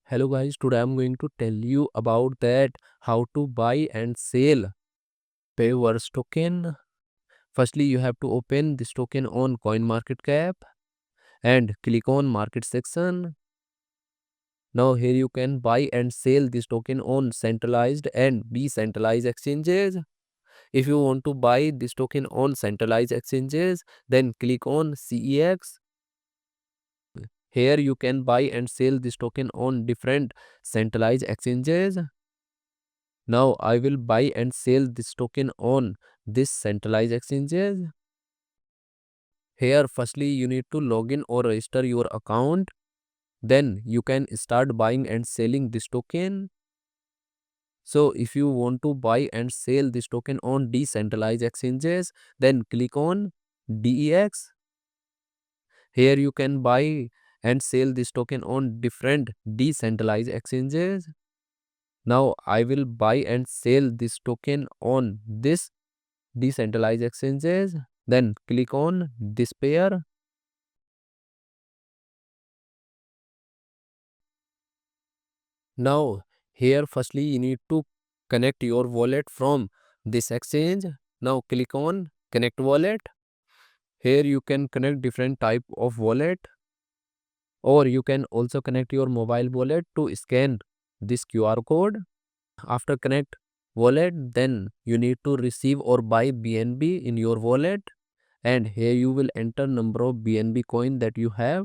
Hello guys, today I'm going to tell you about that how to buy and sell Payverse token. Firstly, you have to open this token on CoinMarketCap and click on market section. Now here you can buy and sell this token on centralized and decentralized exchanges. If you want to buy this token on centralized exchanges, then click on CEX. Here you can buy and sell this token on different centralized exchanges. Now I will buy and sell this token on this centralized exchanges. Here firstly you need to log in or register your account. Then you can start buying and selling this token. So if you want to buy and sell this token on decentralized exchanges, then click on DEX. Here you can buy and sell this token on different decentralized exchanges. Now I will buy and sell this token on this decentralized exchanges. Then click on this pair. Now here firstly you need to connect your wallet from this exchange. Now click on connect wallet. Here you can connect different type of wallet, or you can also connect your mobile wallet to scan this QR code. After connect wallet, then you need to receive or buy BNB in your wallet, and here you will enter number of BNB coin that you have,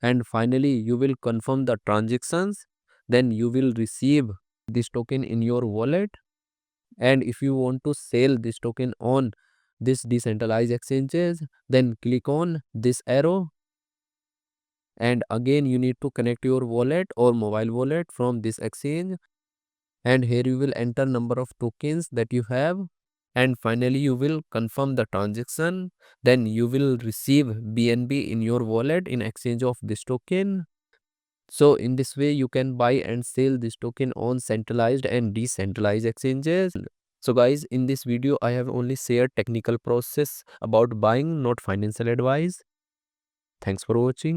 and finally you will confirm the transactions. Then you will receive this token in your wallet. And if you want to sell this token on this decentralized exchanges, then click on this arrow, and again you need to connect your wallet or mobile wallet from this exchange, and here you will enter number of tokens that you have, and finally you will confirm the transaction. Then you will receive BNB in your wallet in exchange of this token. So in this way you can buy and sell this token on centralized and decentralized exchanges. So guys, in this video I have only shared technical process about buying, not financial advice. Thanks for watching.